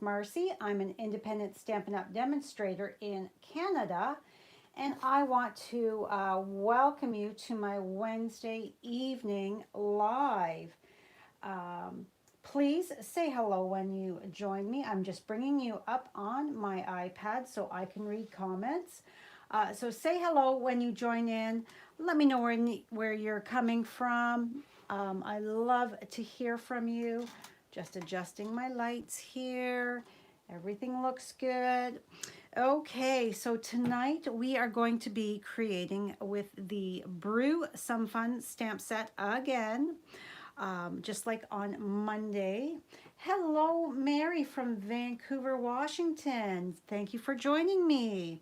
Marcy. I'm an independent Stampin' Up! Demonstrator in Canada, and I want to welcome you to my Wednesday evening live. Um, Please say hello when you join me. I'm just bringing you up on my iPad so I can read comments. So say hello when you join in. Let me know where you're coming from. I love to hear from you. Just adjusting my lights here. Everything looks good. Okay, so tonight we are going to be creating with the Brew Some Fun stamp set again, just like on Monday. Hello, Mary from Vancouver, Washington. Thank you for joining me.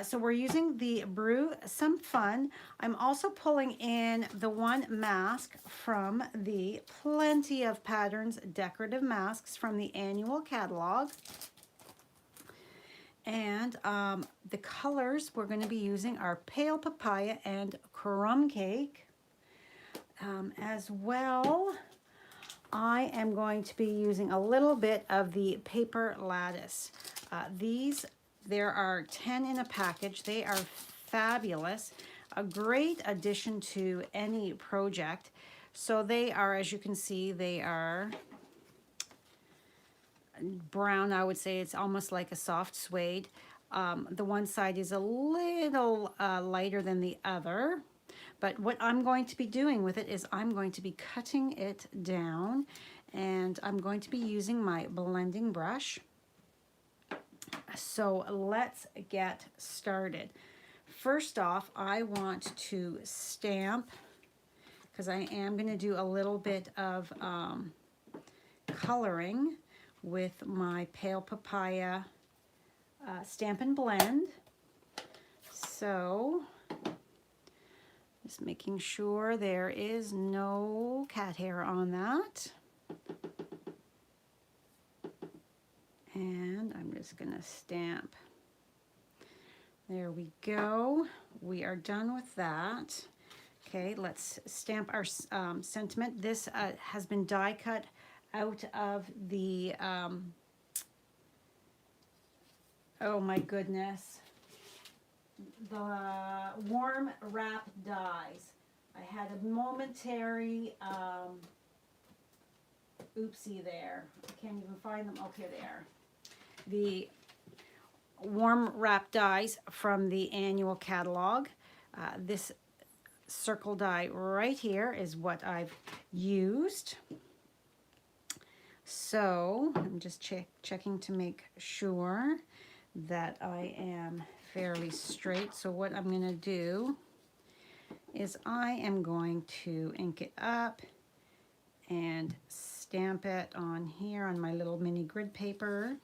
So we're using the Brew Some Fun. I'm also pulling in the one mask from the Plenty of Patterns Decorative Masks from the annual catalog. And the colors we're going to be using are Pale Papaya and Crumb Cake. As well, I am going to be using a little bit of the paper lattice. There are 10 in a package. They are fabulous. A great addition to any project. So they are, as you can see, they are brown. I would say it's almost like a soft suede. The one side is a little lighter than the other. But what I'm going to be doing with it is I'm going to be cutting it down, and I'm going to be using my blending brush. So let's get started. First off, I want to stamp, because I am going to do a little bit of coloring with my Pale Papaya Stampin' Blend. So just making sure there is no cat hair on that. And I'm just going to stamp. There we go. We are done with that. Okay, let's stamp our sentiment. This has been die cut out of the, oh my goodness, the warm wrap dies. I had a momentary oopsie there. I can't even find them. Okay, they are. The warm wrap dies from the annual catalog. This circle die right here is what I've used. So I'm just checking to make sure that I am fairly straight. So what I'm going to do is I am going to ink it up and stamp it on here on my little mini grid paper.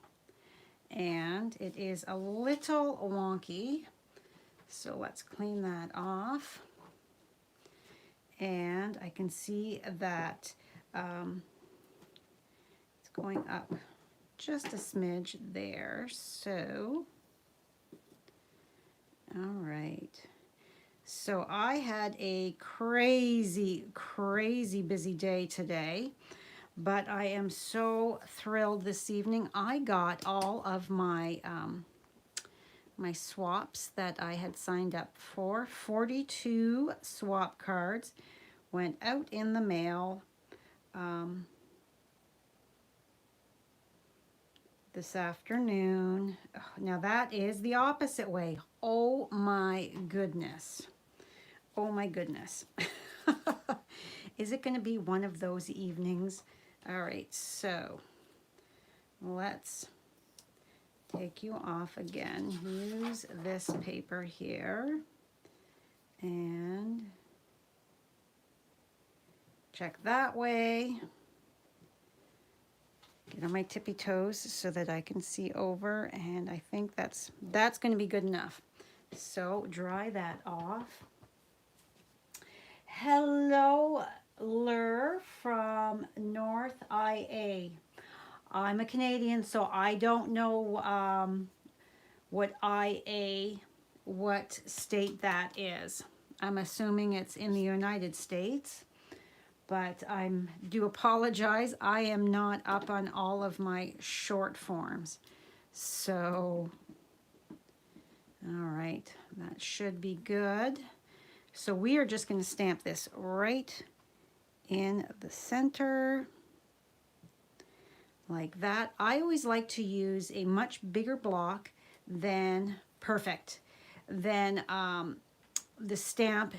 And it is a little wonky, so let's clean that off. And I can see that it's going up just a smidge there. So, all right. So I had a crazy busy day today, but I am so thrilled this evening. I got all of my my swaps that I had signed up for. 42 swap cards went out in the mail this afternoon. Now that is the opposite way. Oh my goodness. Oh my goodness. Is it going to be one of those evenings? All right, so let's take you off again. Use this paper here and check that way. Get on my tippy toes so that I can see over, and I think that's going to be good enough. So dry that off. Hello, Lur from North IA. I'm a Canadian, so I don't know what IA, what state that is. I'm assuming it's in the United States, but I do apologize. I am not up on all of my short forms. So, all right, that should be good. So we are just going to stamp this right in the center like that. I always like to use a much bigger block than the stamp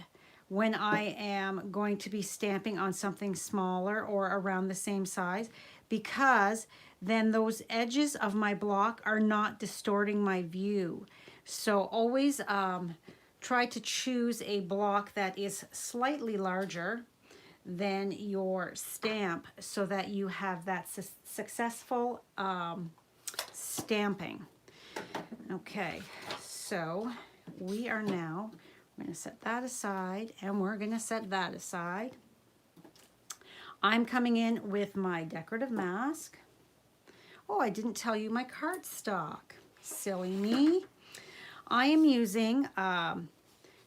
when I am going to be stamping on something smaller or around the same size, because then those edges of my block are not distorting my view. So always try to choose a block that is slightly larger than your stamp so that you have that successful stamping. Okay, so we are now going to set that aside, and we're going to set that aside. I'm coming in with my decorative mask. Oh, I didn't tell you my cardstock. Silly me. I am using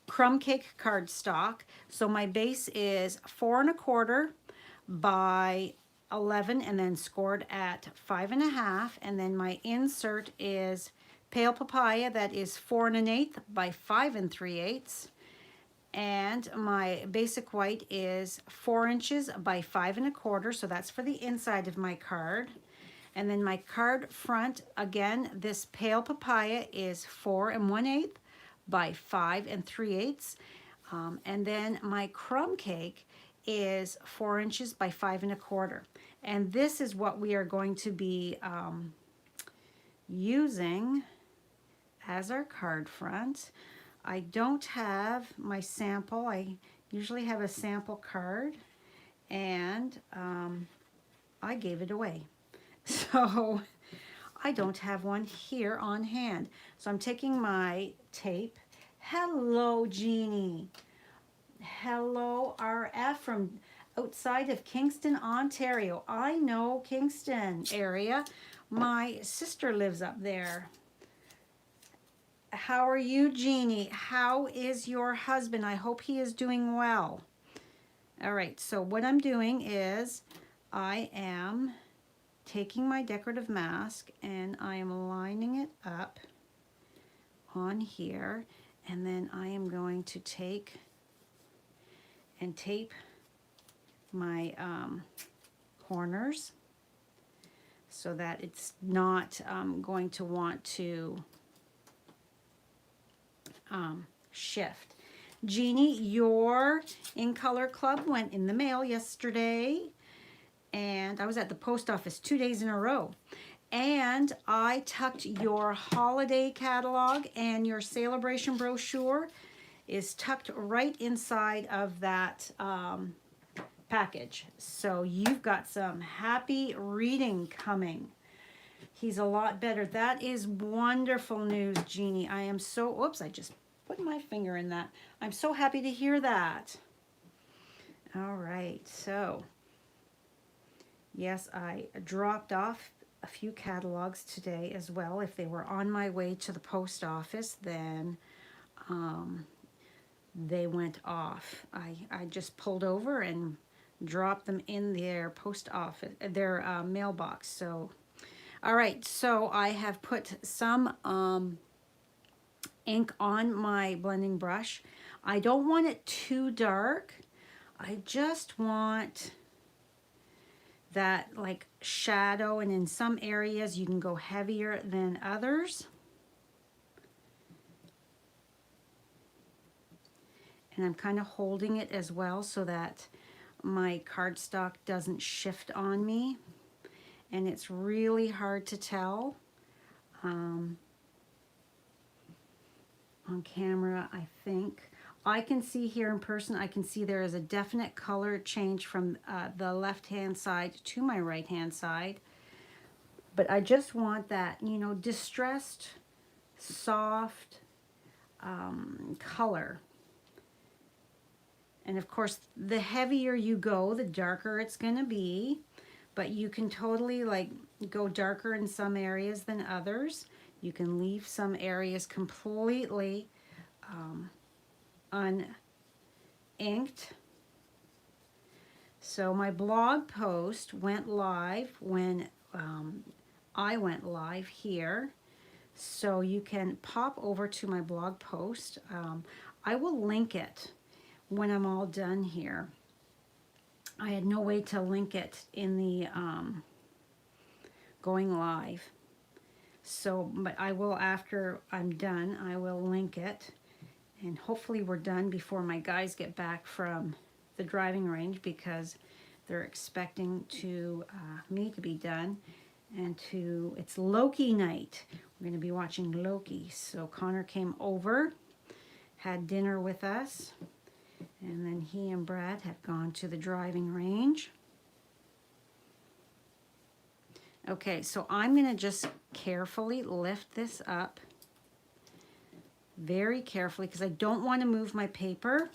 crumb cake cardstock. So my base is 4 1/4 by 11 and then scored at 5 1/2. And then my insert is pale papaya, that is 4 1/8 by 5 3/8. And my basic white is 4 inches by 5 1/4. So that's for the inside of my card. And then my card front, again, this pale papaya is 4 1/8 by 5 3/8. And then my crumb cake is 4 inches by 5 1/4. And this is what we are going to be using as our card front. I don't have my sample. I usually have a sample card, and I gave it away. So I don't have one here on hand. So I'm taking my tape. Hello, Jeannie. Hello, RF from outside of Kingston, Ontario. I know Kingston area. My sister lives up there. How are you, Jeannie? How is your husband? I hope he is doing well. All right, so what I'm doing is I am taking my decorative mask and I am lining it up on here, and then I am going to take and tape my corners so that it's not going to want to shift. Jeannie, your In Color Club went in the mail yesterday, and I was at the post office 2 days in a row. And I tucked your holiday catalog, and your celebration brochure is tucked right inside of that package. So you've got some happy reading coming. He's a lot better. That is wonderful news, Jeannie. I am so, whoops, I just put my finger in that. I'm so happy to hear that. All right, so yes, I dropped off a few catalogs today as well. If they were on my way to the post office, then they went off. I just pulled over and dropped them in their post office, their mailbox. So, all right, so I have put some ink on my blending brush. I don't want it too dark. I just want that like shadow, and in some areas you can go heavier than others. And I'm kind of holding it as well so that my cardstock doesn't shift on me. And it's really hard to tell on camera, I think. I can see here in person, I can see there is a definite color change from the left-hand side to my right-hand side. But I just want that, you know, distressed, soft color. And of course, the heavier you go, the darker it's going to be. But you can totally like go darker in some areas than others. You can leave some areas completely uninked. So my blog post went live when I went live here. So you can pop over to my blog post. I will link it when I'm all done here. I had no way to link it in the going live. So, but I will, after I'm done, I will link it. And hopefully we're done before my guys get back from the driving range, because they're expecting me to be done. And it's Loki night. We're going to be watching Loki. So Connor came over, had dinner with us, and then he and Brad have gone to the driving range. Okay, so I'm going to just carefully lift this up, very carefully, because I don't want to move my paper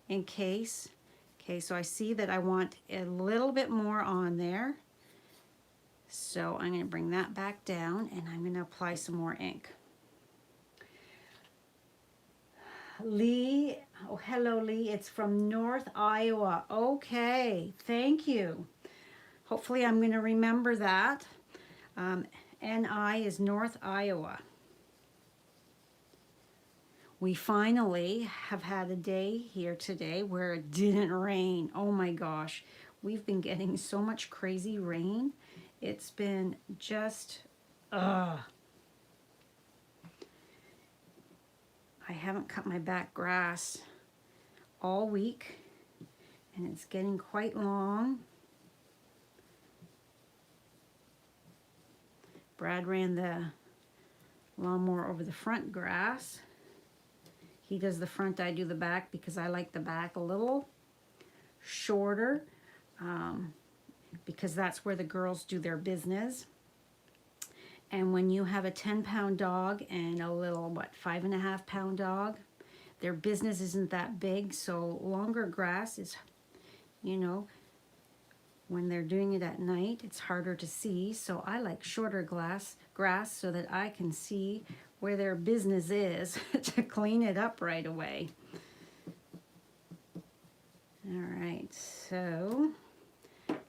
in case. Okay, so I see that I want a little bit more on there. So I'm going to bring that back down, and I'm going to apply some more ink. Lee, oh hello Lee, it's from North Iowa. Okay, thank you. Hopefully I'm going to remember that. NI is North Iowa. We finally have had a day here today where it didn't rain. Oh my gosh, we've been getting so much crazy rain. It's been just, I haven't cut my back grass all week, and it's getting quite long. Brad ran the lawnmower over the front grass. He does the front, I do the back, because I like the back a little shorter, because that's where the girls do their business. And when you have a 10-pound dog and a little, 5.5-pound dog, their business isn't that big, so longer grass is, when they're doing it at night, it's harder to see. So I like shorter grass so that I can see where their business is to clean it up right away. All right, so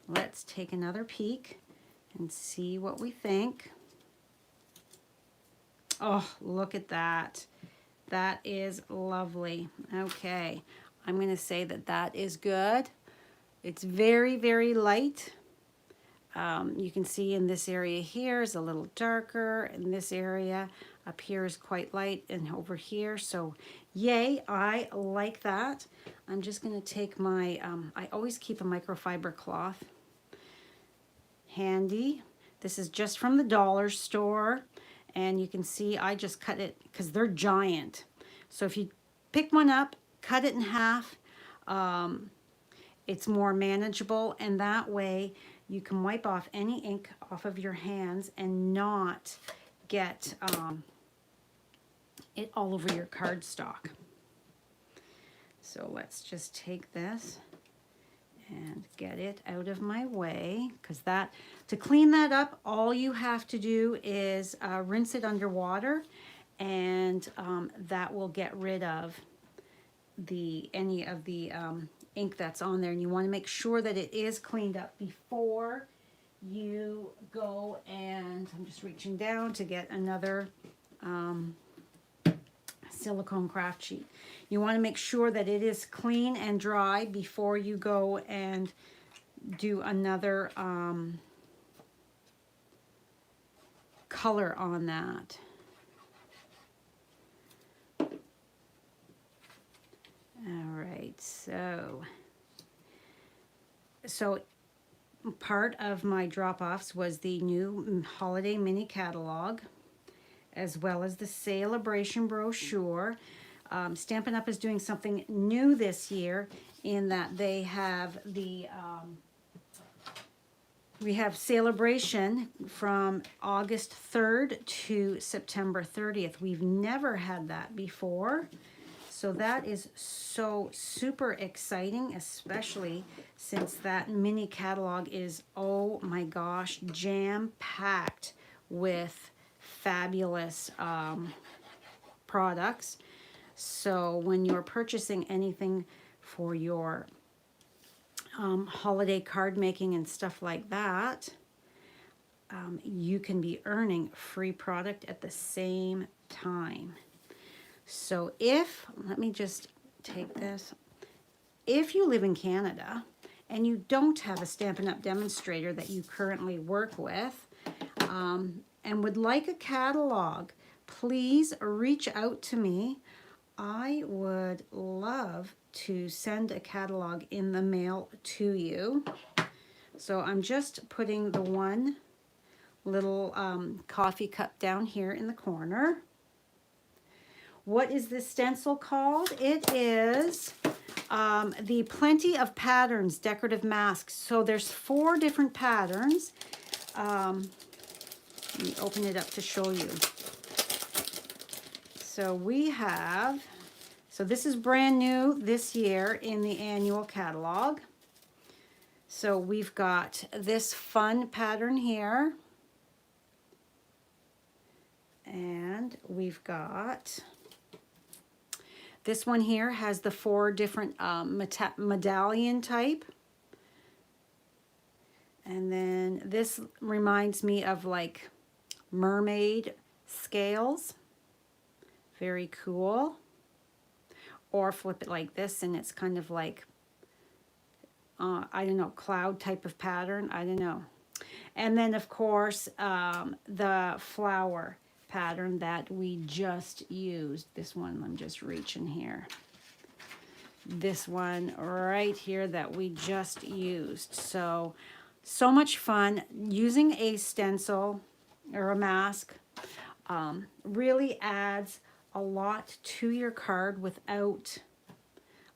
let's take another peek and see what we think. Oh, look at that. That is lovely. Okay, I'm going to say that that is good. It's very, very light. You can see in this area here is a little darker, and this area up here is quite light, and over here. So yay, I like that. I'm just going to take my, I always keep a microfiber cloth handy. This is just from the dollar store, and you can see I just cut it because they're giant. So if you pick one up, cut it in half, it's more manageable, and that way you can wipe off any ink off of your hands and not get it all over your cardstock. So let's just take this and get it out of my way, because to clean that up, all you have to do is rinse it under water, and that will get rid of any of the ink that's on there. And you want to make sure that it is cleaned up before you go, and I'm just reaching down to get another silicone craft sheet. You want to make sure that it is clean and dry before you go and do another color on that. All right, so part of my drop-offs was the new holiday mini catalog, as well as the celebration brochure. Stampin' Up! Is doing something new this year in that they have we have celebration from August 3rd to September 30th. We've never had that before. So that is so super exciting, especially since that mini catalog is, oh my gosh, jam-packed with fabulous products. So when you're purchasing anything for your holiday card making and stuff like that, you can be earning free product at the same time. So let me just take this. If you live in Canada and you don't have a Stampin' Up! Demonstrator that you currently work with, and would like a catalog, please reach out to me. I would love to send a catalog in the mail to you. So I'm just putting the one little coffee cup down here in the corner. What is this stencil called? It is the Plenty of Patterns Decorative Masks. So there's 4 different patterns. Let me open it up to show you. So so this is brand new this year in the annual catalog. So we've got this fun pattern here. And we've got this one here, has the 4 different medallion type. And then this reminds me of like mermaid scales. Very cool. Or flip it like this and it's kind of like, I don't know, cloud type of pattern. I don't know. And then of course, the flower pattern that we just used. This one, I'm just reaching here. This one right here that we just used. So much fun using a stencil or a mask. Really adds a lot to your card without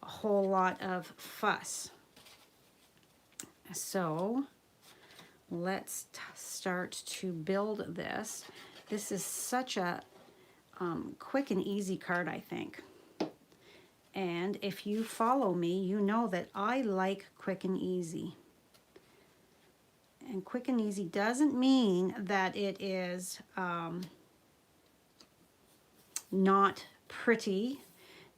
a whole lot of fuss. So let's start to build this. This is such a quick and easy card, I think. And if you follow me, you know that I like quick and easy. And quick and easy doesn't mean that it is not pretty,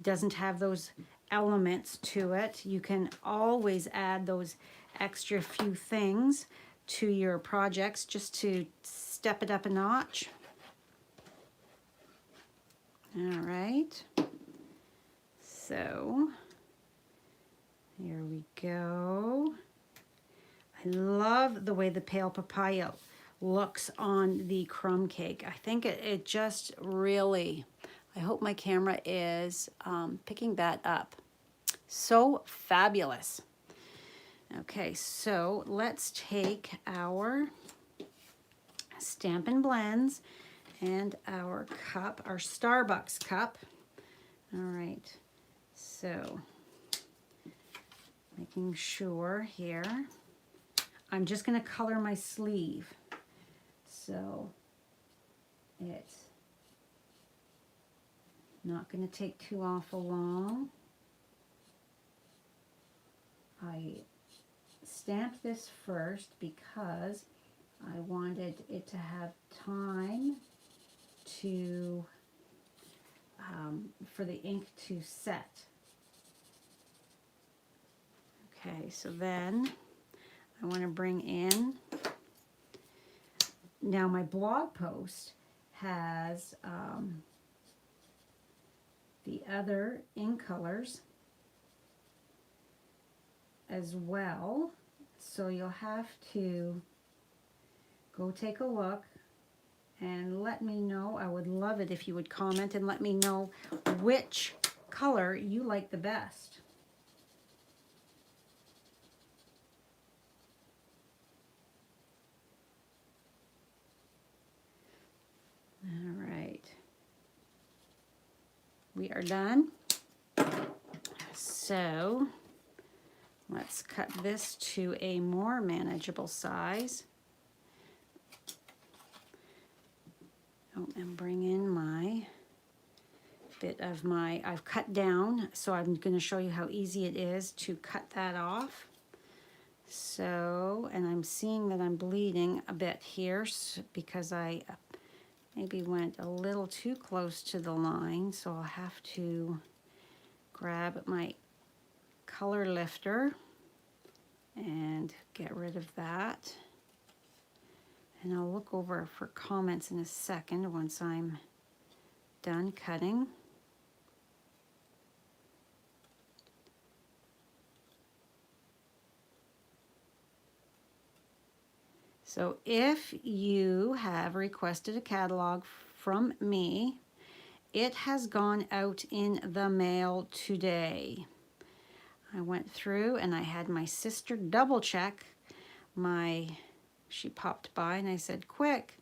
doesn't have those elements to it. You can always add those extra few things to your projects just to step it up a notch. All right, so here we go. I love the way the pale papaya looks on the crumb cake. I think it just really, I hope my camera is picking that up. So fabulous. Okay, so let's take our Stampin' Blends and our cup, our Starbucks cup. All right, so making sure here, I'm just gonna color my sleeve. So it's not gonna take too awful long. I stamped this first because I wanted it to have time to for the ink to set. Okay, so then I want to bring in, now my blog post has the other ink colors as well, so you'll have to go take a look and let me know. I would love it if you would comment and let me know which color you like the best. All right, we are done. So let's cut this to a more manageable size. Oh, and bring in my bit of my, I've cut down, so I'm going to show you how easy it is to cut that off. So, and I'm seeing that I'm bleeding a bit here because I maybe went a little too close to the line, so I'll have to grab my color lifter and get rid of that. And I'll look over for comments in a second once I'm done cutting. So if you have requested a catalog from me, it has gone out in the mail today. I went through and I had my sister double check she popped by and I said, quick,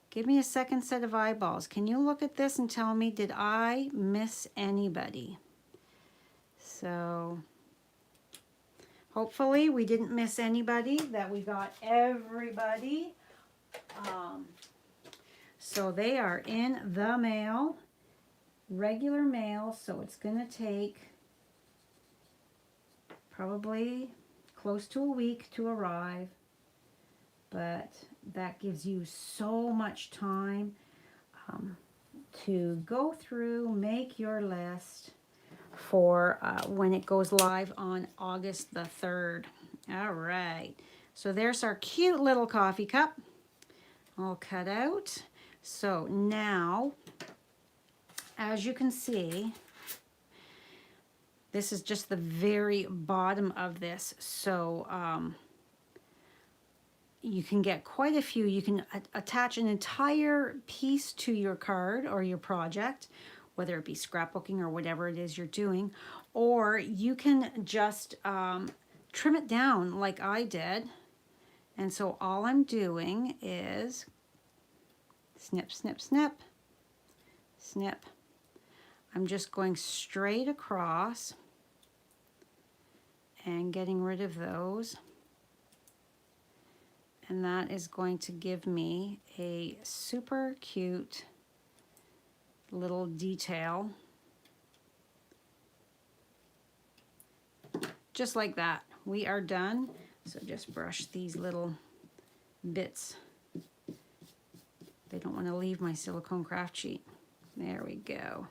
give me a second set of eyeballs. Can you look at this and tell me, did I miss anybody? So hopefully we didn't miss anybody, that we got everybody. So they are in the mail, regular mail, so it's going to take probably close to a week to arrive. But that gives you so much time to go through, make your list for when it goes live on August the 3rd. All right, so there's our cute little coffee cup all cut out. So now, as you can see, this is just the very bottom of this. So you can get quite a few. You can attach an entire piece to your card or your project, whether it be scrapbooking or whatever it is you're doing, or you can just trim it down like I did. And so all I'm doing is snip, snip, snip, snip. I'm just going straight across and getting rid of those. And that is going to give me a super cute little detail. Just like that. We are done. So just brush these little bits. They don't want to leave my silicone craft sheet. There we go.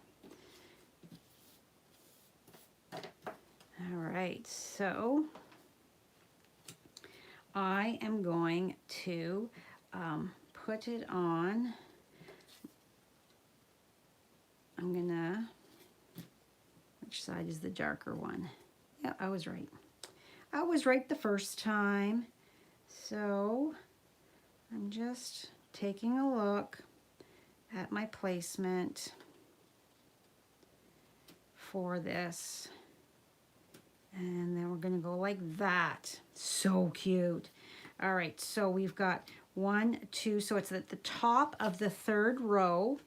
All right, so I am going to put it on. I'm gonna, which side is the darker one? Yeah, I was right. I was right the first time. So I'm just taking a look at my placement for this. And then we're gonna go like that. So cute. All right, so we've got 1, 2, so it's at the top of the 3rd row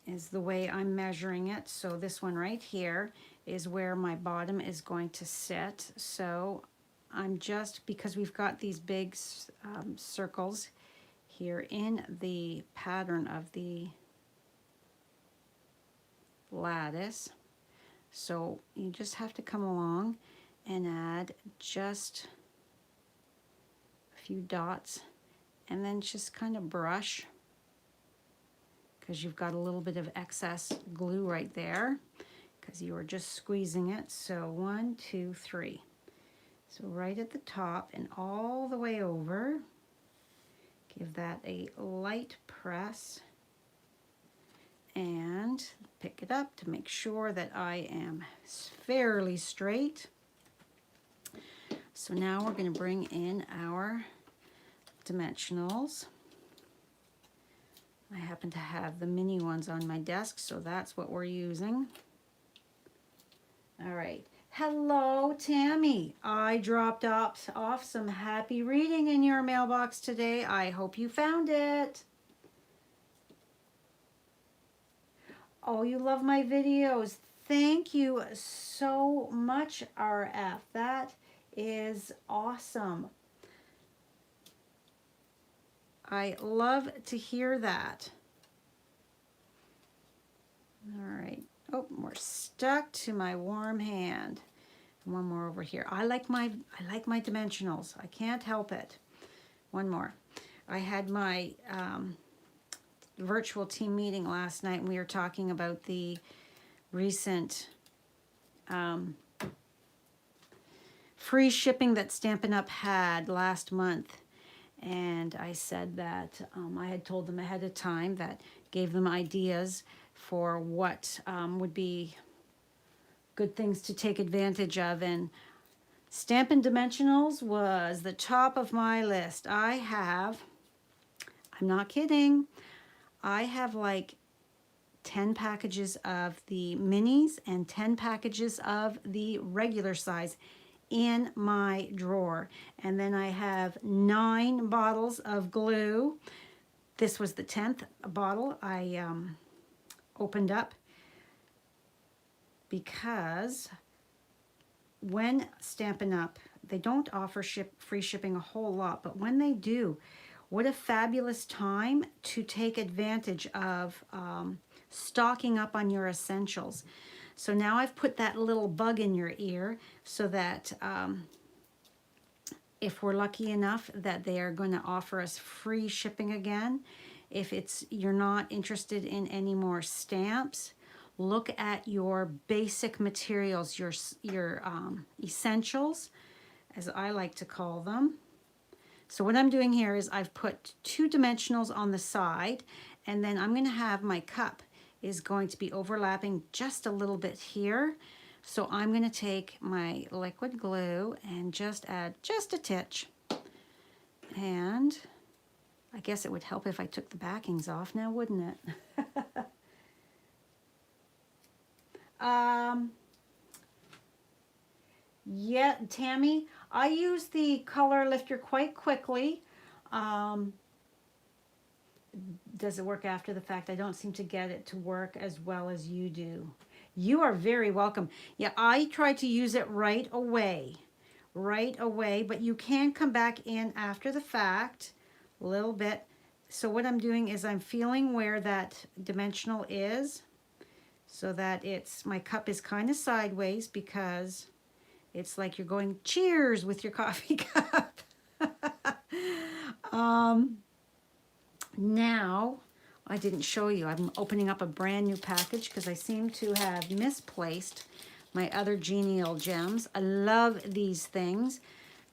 is the way I'm measuring it. So this one right here is where my bottom is going to sit. So I'm just, because we've got these big circles here in the pattern of the lattice, so you just have to come along and add just a few dots and then just kind of brush, because you've got a little bit of excess glue right there because you were just squeezing it. So 1, 2, 3. So right at the top and all the way over, give that a light press and pick it up to make sure that I am fairly straight. So now we're going to bring in our dimensionals. I happen to have the mini ones on my desk, so that's what we're using. All right. Hello, Tammy. I dropped off some happy reading in your mailbox today. I hope you found it. Oh, you love my videos. Thank you so much, RF. That is awesome. I love to hear that. All right. Oh, we're stuck to my warm hand. One more over here. I like my dimensionals. I can't help it. One more. I had my virtual team meeting last night, and we were talking about the recent free shipping that Stampin' Up! Had last month. And I said that I had told them ahead of time, that gave them ideas for what would be good things to take advantage of. And Stampin' Dimensionals was the top of my list. I'm not kidding, I have like 10 packages of the minis and 10 packages of the regular size in my drawer. And then I have 9 bottles of glue. This was the 10th bottle I opened up, because when Stampin' Up, they don't offer free shipping a whole lot, but when they do, what a fabulous time to take advantage of stocking up on your essentials. So now I've put that little bug in your ear, so that if we're lucky enough that they are going to offer us free shipping again, if you're not interested in any more stamps, look at your basic materials, your essentials, as I like to call them. So what I'm doing here is I've put 2 dimensionals on the side, and then I'm going to have my cup is going to be overlapping just a little bit here. So I'm going to take my liquid glue and just add just a titch. And I guess it would help if I took the backings off now, wouldn't it? Yeah, Tammy, I use the color lifter quite quickly. Does it work after the fact? I don't seem to get it to work as well as you do. You are very welcome. Yeah, I try to use it right away, but you can come back in after the fact a little bit. So what I'm doing is I'm feeling where that dimensional is, so that my cup is kind of sideways, because it's like you're going cheers with your coffee cup. Now, I didn't show you. I'm opening up a brand new package because I seem to have misplaced my other genial gems. I love these things.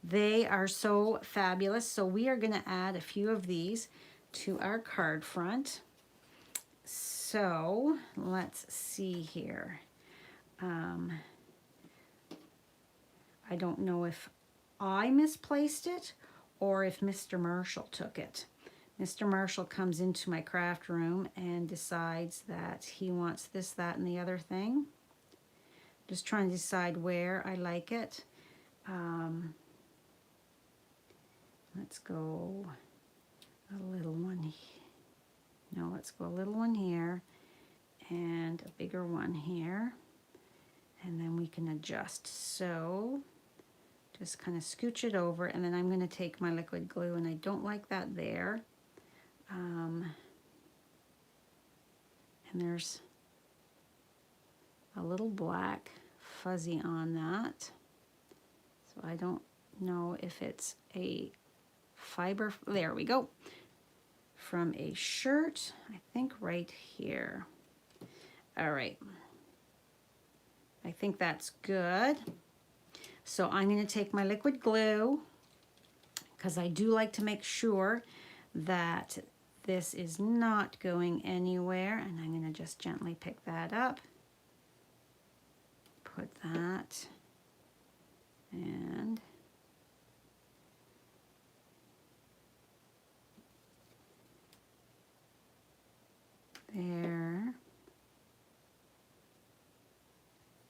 They are so fabulous. So we are going to add a few of these to our card front. So let's see here. I don't know if I misplaced it or if Mr. Marshall took it. Mr. Marshall comes into my craft room and decides that he wants this, that, and the other thing. Just trying to decide where I like it. Let's go a little one. No, let's go a little one here and a bigger one here. And then we can adjust. So just kind of scooch it over, and then I'm going to take my liquid glue, and I don't like that there. And there's a little black fuzzy on that. So I don't know if it's a fiber. There we go. From a shirt, I think right here. All right. I think that's good. So I'm going to take my liquid glue, because I do like to make sure that this is not going anywhere, and I'm going to just gently pick that up, put that, and there,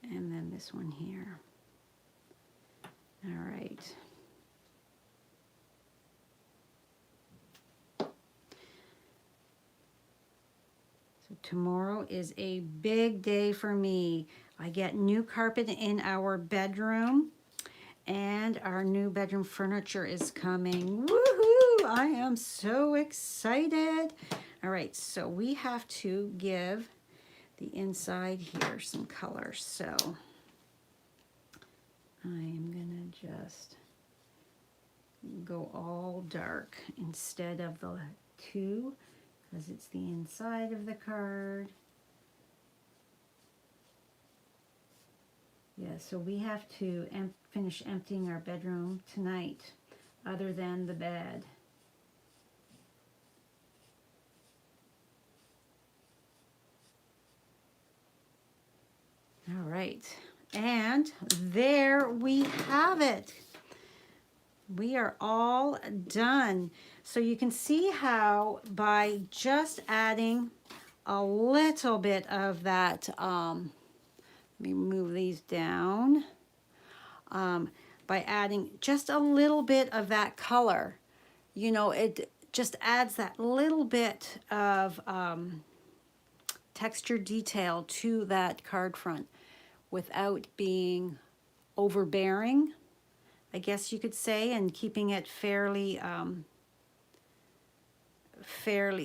and then this one here. All right. So tomorrow is a big day for me. I get new carpet in our bedroom, and our new bedroom furniture is coming. Woohoo! I am so excited. All right, so we have to give the inside here some color. So I am gonna just go all dark instead of the 2, because it's the inside of the card. Yeah, so we have to finish emptying our bedroom tonight, other than the bed. All right, and there we have it. We are all done. So you can see how by just adding a little bit of that, let me move these down, by adding just a little bit of that color, you know, it just adds that little bit of texture detail to that card front without being overbearing, I guess you could say, and keeping it fairly,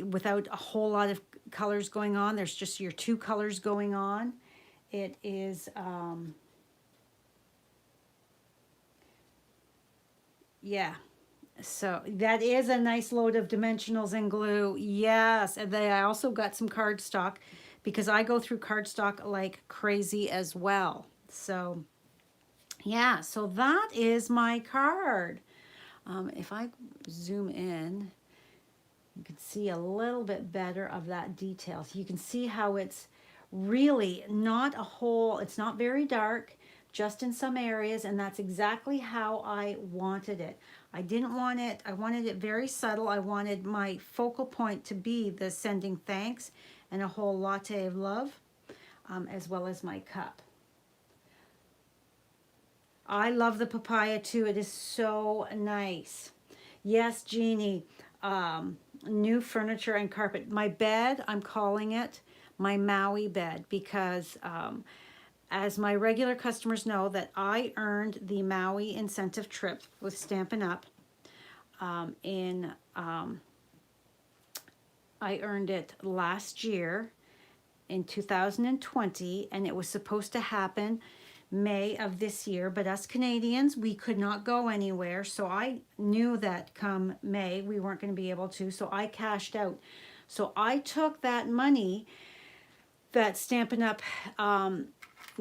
without a whole lot of colors going on. There's just your two colors going on. It is, yeah. So that is a nice load of dimensionals and glue. Yes, and then I also got some cardstock because I go through cardstock like crazy as well. So yeah, so that is my card. If I zoom in, you can see a little bit better of that detail. So you can see how it's really not a whole, it's not very dark, just in some areas, and that's exactly how I wanted it. I didn't want it, I wanted it very subtle. I wanted my focal point to be the sending thanks and a whole latte of love, as well as my cup. I love the papaya too. It is so nice. Yes, Jeannie, new furniture and carpet. My bed, I'm calling it my Maui bed because as my regular customers know, that I earned the Maui incentive trip with Stampin' Up. I earned it last year in 2020, and it was supposed to happen May of this year, but us Canadians, we could not go anywhere, so I knew that come May we weren't going to be able to, so I cashed out. So I took that money that Stampin' Up!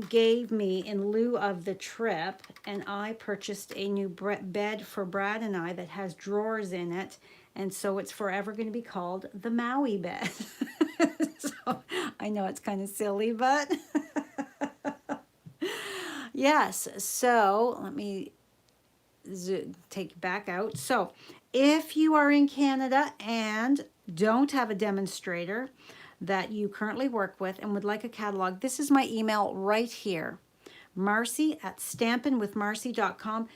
Gave me in lieu of the trip, and I purchased a new bed for Brad and I that has drawers in it, and so it's forever going to be called the Maui bed. So I know it's kind of silly, but yes. So let me take back out. So if you are in Canada and don't have a demonstrator that you currently work with and would like a catalog, this is my email right here, marcy@stampinwithmarcy.com.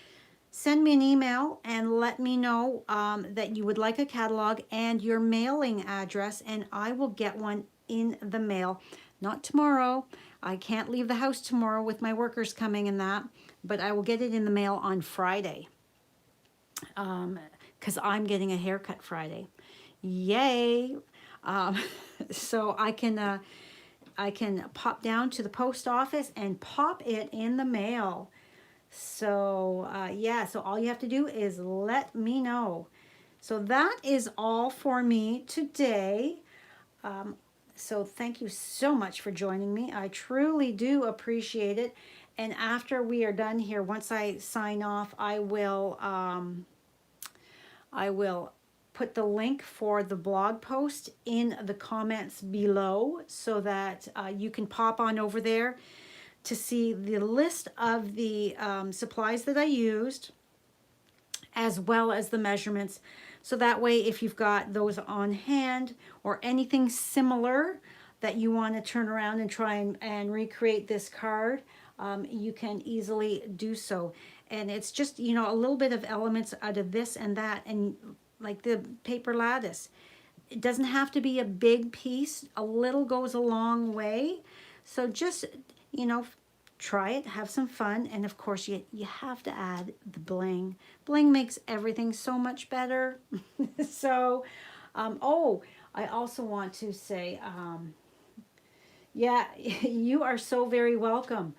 Send me an email and let me know that you would like a catalog and your mailing address, and I will get one in the mail. Not tomorrow. I can't leave the house tomorrow with my workers coming and that, but I will get it in the mail on Friday because I'm getting a haircut Friday. Yay! So I can pop down to the post office and pop it in the mail. So yeah, so all you have to do is let me know. So that is all for me today. So thank you so much for joining me. I truly do appreciate it. And after we are done here, once I sign off, I will put the link for the blog post in the comments below so that you can pop on over there to see the list of the supplies that I used, as well as the measurements. So that way, if you've got those on hand or anything similar that you want to turn around and try and recreate this card, you can easily do so. And it's just, you know, a little bit of elements out of this and that, and like the paper lattice. It doesn't have to be a big piece. A little goes a long way. So just, you know, try it, have some fun, and of course you have to add the bling. Bling makes everything so much better. So, oh, I also want to say, yeah, you are so very welcome.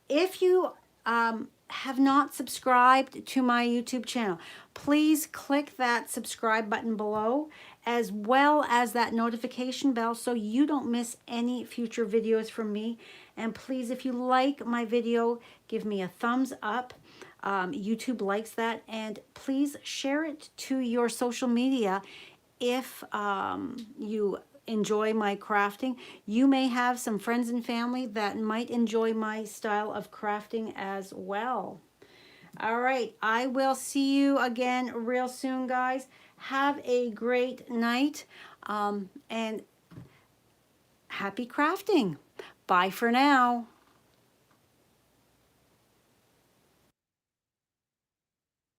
If you have not subscribed to my YouTube channel, please click that subscribe button below as well as that notification bell so you don't miss any future videos from me. And please, if you like my video, give me a thumbs up. YouTube likes that. And please share it to your social media if you enjoy my crafting. You may have some friends and family that might enjoy my style of crafting as well. All right, I will see you again real soon, guys. Have a great night and happy crafting. Bye for now.